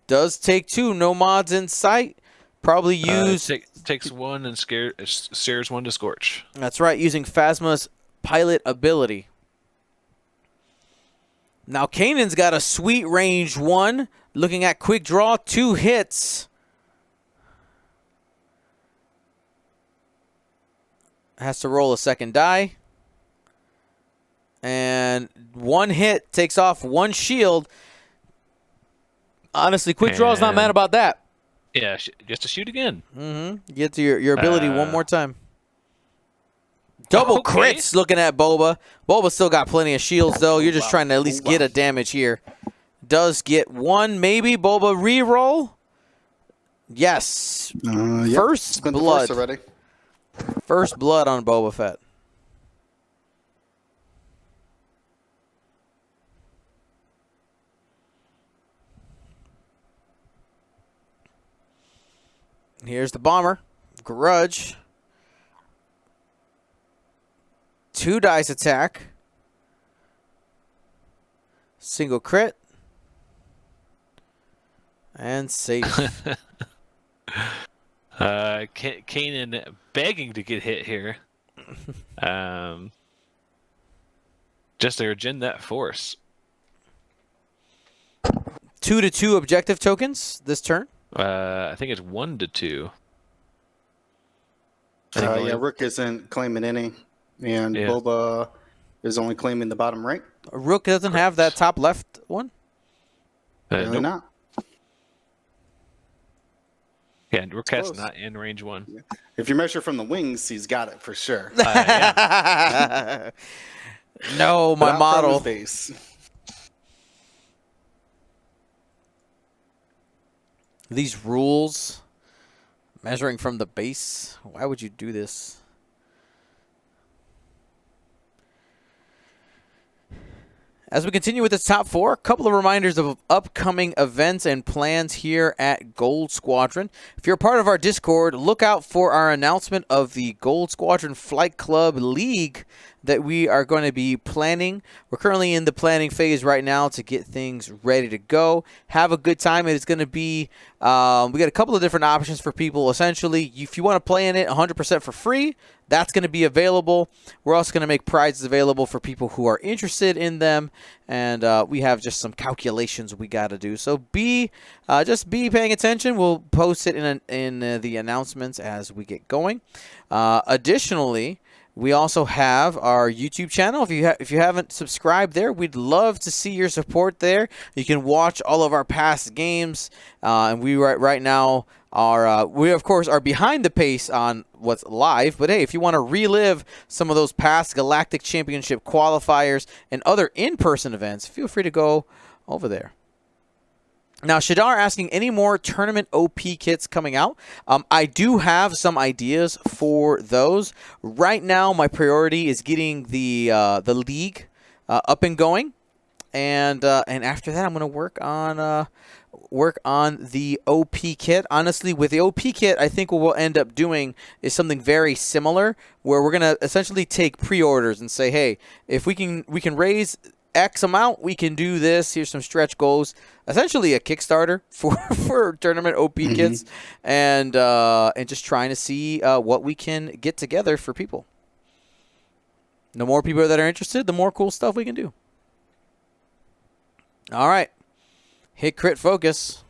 Does take 2. No mods in sight. Probably use... Takes 1 and stares 1 to Scorch. That's right, using Phasma's pilot ability. Now Kanan's got a sweet range 1. Looking at quick draw, 2 hits. Has to roll a second die. And 1 hit takes off 1 shield. Honestly, quick draw is not mad about that. Yeah, just to shoot again. Mm-hmm. Get to your ability one more time. Double crits looking at Boba. Boba still got plenty of shields, though. You're just trying to at least get a damage here. Does get 1, maybe. Boba reroll. Yes. First blood. Already. First blood on Boba Fett. Here's the bomber. Grudge. 2 dice attack. Single crit. And safe. Kanan begging to get hit here. Just to regen that force. 2-2 objective tokens this turn. I think it's 1-2. Yeah, Rook isn't claiming any, and Boba is only claiming the bottom right. Rook doesn't have that top left one? Really not. Yeah, and Rook has not in range 1. Yeah. If you measure from the wings, he's got it for sure. No, my model. Base. These rules, measuring from the base, why would you do this? As we continue with the top 4, a couple of reminders of upcoming events and plans here at Gold Squadron. If you're a part of our Discord, look out for our announcement of the Gold Squadron Flight Club League that we are going to be planning. We're currently in the planning phase right now to get things ready to go. Have a good time. It's going to be, we got a couple of different options for people. Essentially, if you want to play in it 100% for free, that's going to be available. We're also going to make prizes available for people who are interested in them. And we have just some calculations we got to do. So just be paying attention. We'll post it in the announcements as we get going. Additionally, We also have our YouTube channel. If you haven't subscribed there, we'd love to see your support there. You can watch all of our past games, and we right now are we of course are behind the pace on what's live. But hey, if you want to relive some of those past Galactic Championship qualifiers and other in-person events, feel free to go over there. Now, Shadar asking, any more tournament OP kits coming out? I do have some ideas for those. Right now, my priority is getting the league up and going, and after that, I'm going to work on the OP kit. Honestly, with the OP kit, I think what we'll end up doing is something very similar, where we're going to essentially take pre-orders and say, hey, if we can raise X amount, we can do this. Here's some stretch goals. Essentially a Kickstarter for tournament OP kits, and just trying to see what we can get together for people. The more people that are interested, the more cool stuff we can do. All right. Hit crit focus.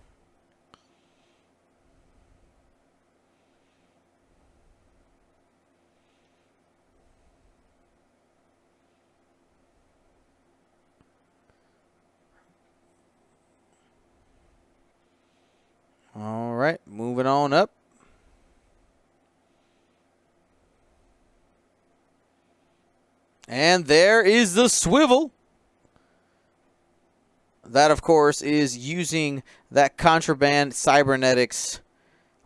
All right, moving on up. And there is the swivel. That, of course, is using that contraband cybernetics,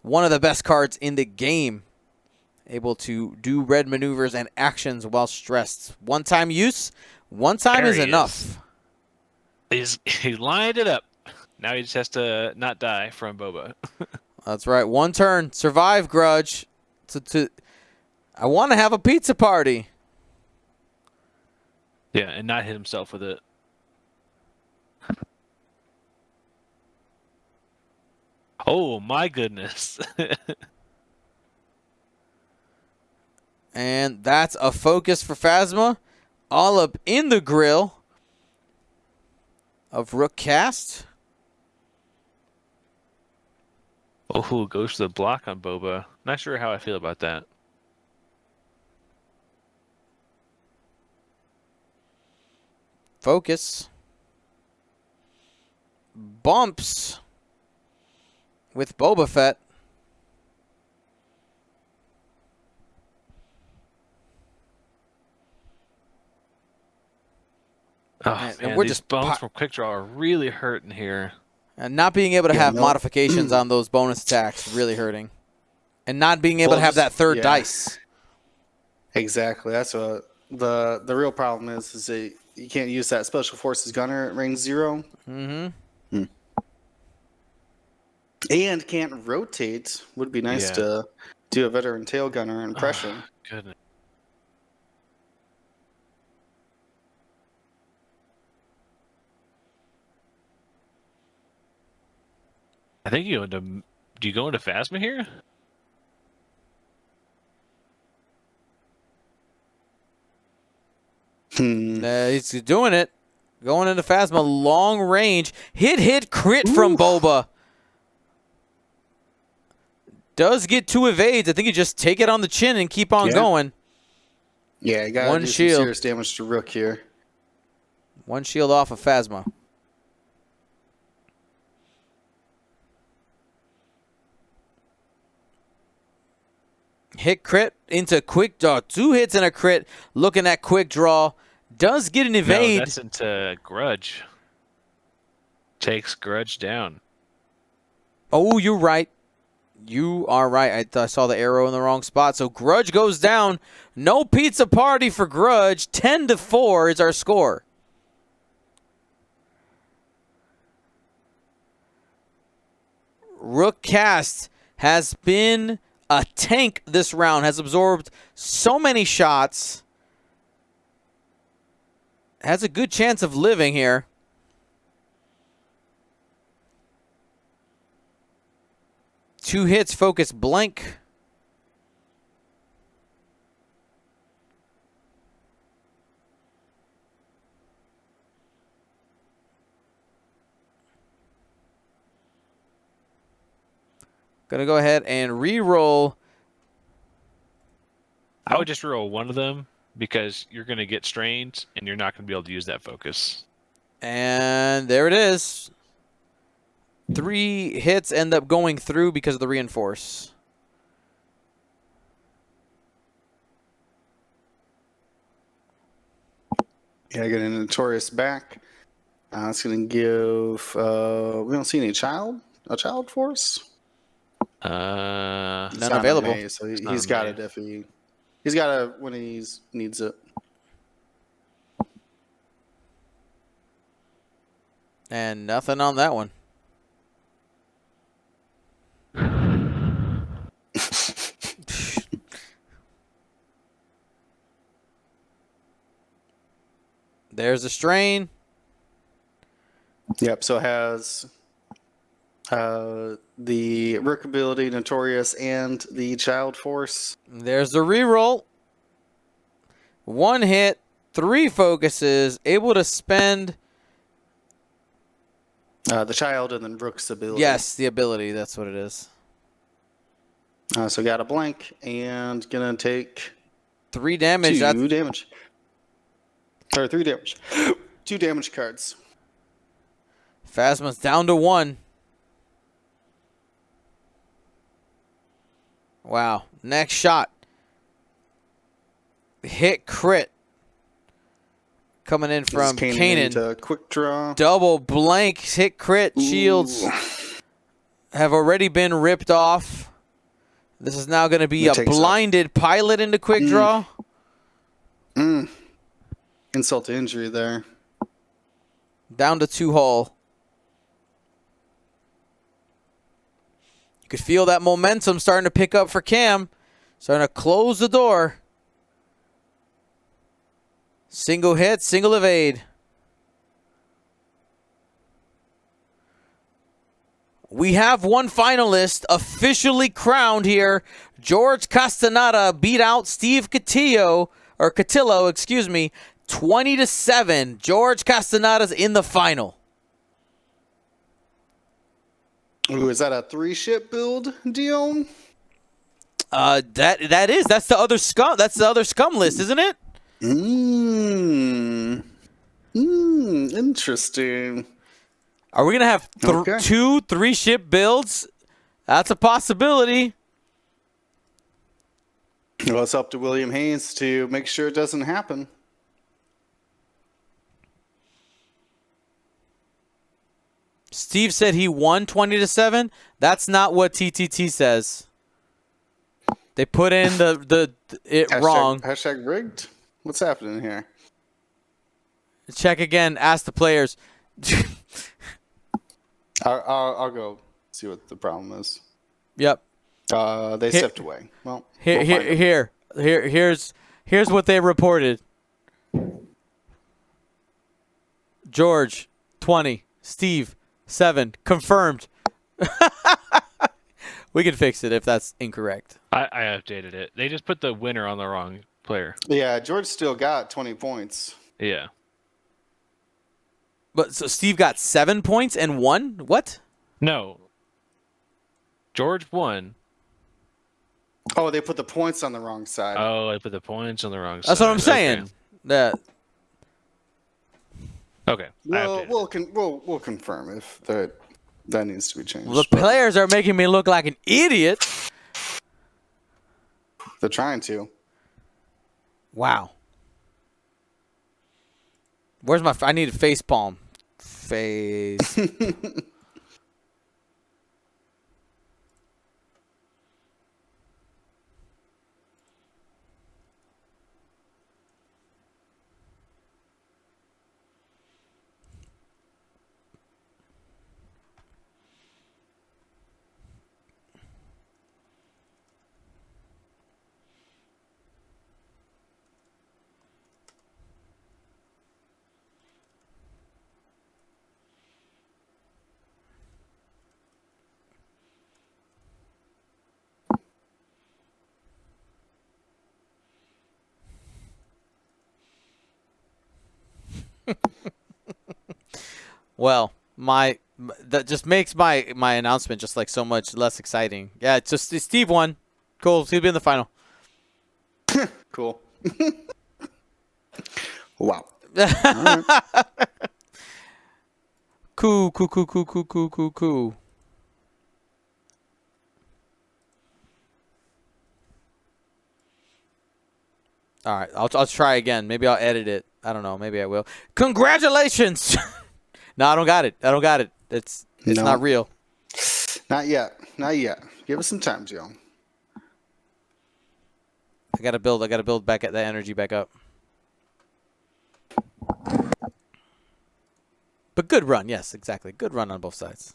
one of the best cards in the game. Able to do red maneuvers and actions while stressed. One-time use, one time is enough. He lined it up. Now he just has to not die from Boba. That's right. One turn. Survive, Grudge. I want to have a pizza party. Yeah, and not hit himself with it. Oh, my goodness. And that's a focus for Phasma. All up in the grill of Rook Cast. Oh, goes to the block on Boba. Not sure how I feel about that. Focus. Bumps with Boba Fett. Oh, and man, we're these just bones from Quick Draw are really hurting here. And not being able to have modifications on those bonus attacks really hurting. And not being able to have that third dice. Exactly. That's what the real problem is that you can't use that Special Forces Gunner at range 0. Mm-hmm. And can't rotate. Would be nice to do a Veteran Tail Gunner impression. Oh, goodness. I think you go into. Do you go into Phasma here? He's doing it. Going into Phasma, long range. Hit, crit from Boba. Does get 2 evades. I think you just take it on the chin and keep on going. Yeah, you got to do some serious damage to Rook here. One shield off of Phasma. Hit crit into quick draw. 2 hits and a crit. Looking at quick draw. Does get an evade. No, that's into Grudge. Takes Grudge down. Oh, you're right. You are right. I saw the arrow in the wrong spot. So Grudge goes down. No pizza party for Grudge. 10-4 is our score. Rook Cast has been a tank this round. Has absorbed so many shots. Has a good chance of living here. Two hits, focus, blank. Gonna go ahead and re-roll. I would just roll one of them because you're going to get strained and you're not going to be able to use that focus. And there it is. 3 hits end up going through because of the reinforce. Yeah, getting Notorious back. It's going to give. We don't see any a child force. None None available. May, so he's got it if he's got it when he needs it. And nothing on that one. There's a strain. Yep, so it has the Rook ability, Notorious, and the Child Force. There's the reroll. 1 hit, 3 focuses, able to spend. The Child and then Rook's ability. Yes, the ability. That's what it is. So got a blank and gonna take 3 damage. 2 damage. Or 3 damage. 2 damage cards. Phasma's down to 1. Wow. Next shot. Hit crit. Coming in from Kanan. Quick draw. Double blank hit crit. Shields have already been ripped off. This is now going to be a blinded pilot into quick draw. Insult to injury there. Down to 2 hull. You could feel that momentum starting to pick up for Cam. Starting to close the door. Single hit, single evade. We have one finalist officially crowned here. George Castaneda beat out Steve Cotillo, 20-7. George Castaneda's in the final. Ooh, is that a 3-ship build, Dion? That's the other scum. That's the other scum list, isn't it? Interesting. Are we gonna have 2 3-ship builds? That's a possibility. Well, it's up to William Hayes to make sure it doesn't happen. Steve said he won 20-7. That's not what TTT says. They put in wrong. Hashtag rigged. What's happening here? Check again. Ask the players. I'll go see what the problem is. Yep. They stepped away. Well, here's what they reported. George 20, Steve 7, confirmed. We can fix it if that's incorrect. I updated it. They just put the winner on the wrong player. Yeah, George still got 20 points. Yeah. But so Steve got 7 points and won? What? No. George won. Oh, they put the points on the wrong side. Oh, I put the points on the wrong side. That's what I'm saying. Okay. We'll confirm if that needs to be changed. The players are making me look like an idiot. They're trying to. Wow. Where's my... I need a face palm. Face... Well, that just makes my announcement just like so much less exciting. Yeah, it's just Steve won. Cool. He'll be in the final. Cool. Wow. All right. Cool. All right, I'll try again. Maybe I'll edit it. I don't know. Maybe I will. Congratulations. No, I don't got it. It's No. not real. Not yet. Not yet. Give us some time, Joe. I gotta build back at that energy back up. But good run, yes, exactly. Good run on both sides.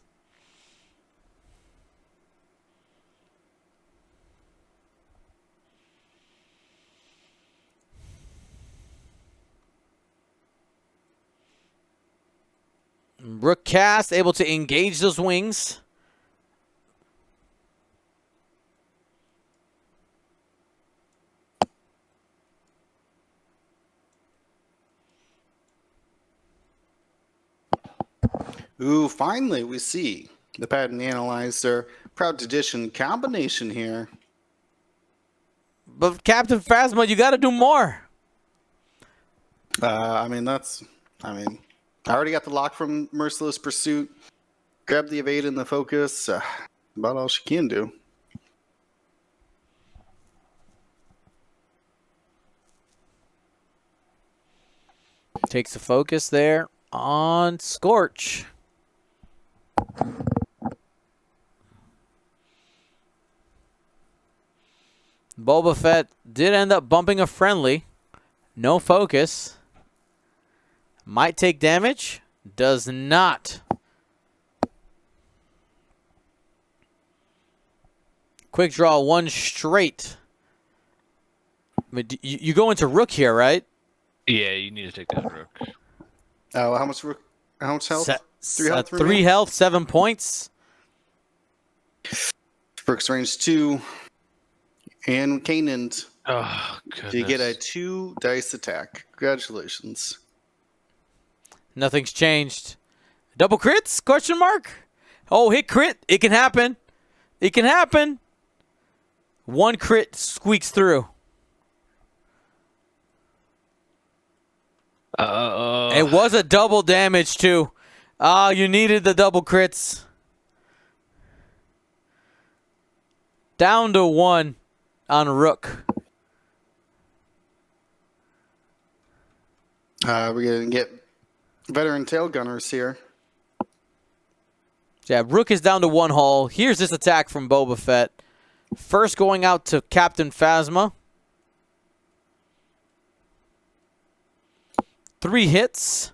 Rook cast, able to engage those wings. Ooh, finally we see the pattern analyzer. Proud tradition combination here. But Captain Phasma, you got to do more. I already got the lock from Merciless Pursuit. Grab the evade and the focus. About all she can do. Takes the focus there on Scorch. Boba Fett did end up bumping a friendly. No focus. Might take damage. Does not. Quick draw, one straight. I mean, you go into Rook here, right? Yeah, you need to take that Rook. Oh, how much health? 3 health. 3 health, 7 points. Rook's range 2. And Kanan, Oh, goodness. you get a 2 dice attack. Congratulations. Nothing's changed. Double crits? Question mark? Oh, hit crit. It can happen. It can happen. 1 crit squeaks through. It was a double damage, too. Ah, you needed the double crits. Down to 1 on Rook. We're going to get veteran tail gunners here. Yeah, Rook is down to 1 hull. Here's this attack from Boba Fett. First going out to Captain Phasma. 3 hits.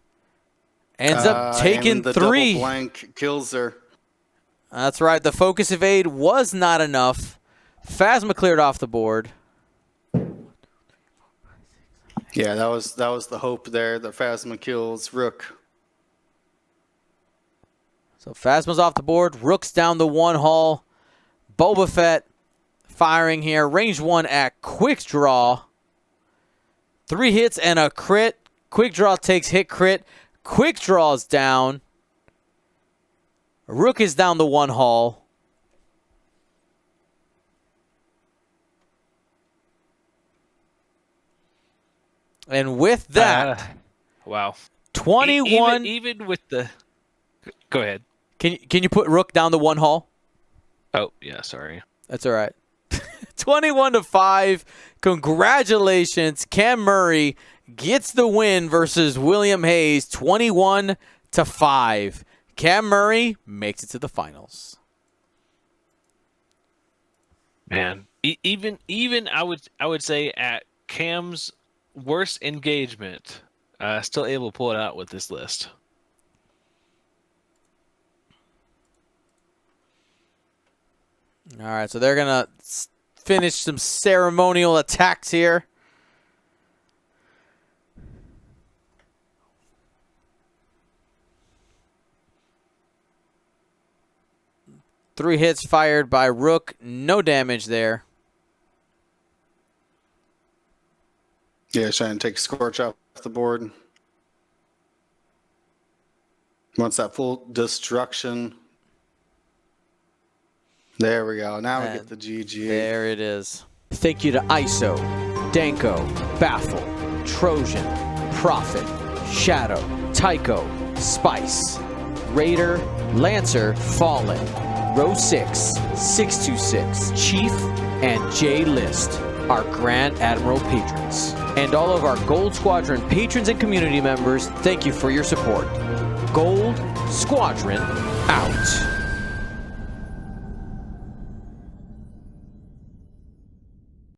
Ends up taking and the 3. Double blank kills her. That's right. The focus evade was not enough. Phasma cleared off the board. Yeah, that was the hope there. That Phasma kills Rook. So Phasma's off the board. Rook's down to 1 hull. Boba Fett firing here. Range 1 at quick draw. 3 hits and a crit. Quick draw takes hit crit. Quick draw's down. Rook is down to 1 hull. And with that, wow. 21. Even with the. Go ahead. Can you put Rook down to 1 hull? Oh, yeah, sorry. That's all right. 21-5. Congratulations. Cam Murray gets the win versus William Hayes. 21-5. Cam Murray makes it to the finals. Man, even I would say at Cam's worst engagement, still able to pull it out with this list. All right, so they're going to finish some ceremonial attacks here. Three hits fired by Rook. No damage there. Yeah, trying to take Scorch off the board. Wants that full destruction. There we go. Now we get the GG. There it is. Thank you to ISO Danko, Baffle, Trojan, Prophet, Shadow, Tycho, Spice, Raider, Lancer, Fallen, Row 6, 626, Chief, and J List, our Grand Admiral patrons. And all of our Gold Squadron patrons and community members, thank you for your support. Gold Squadron out.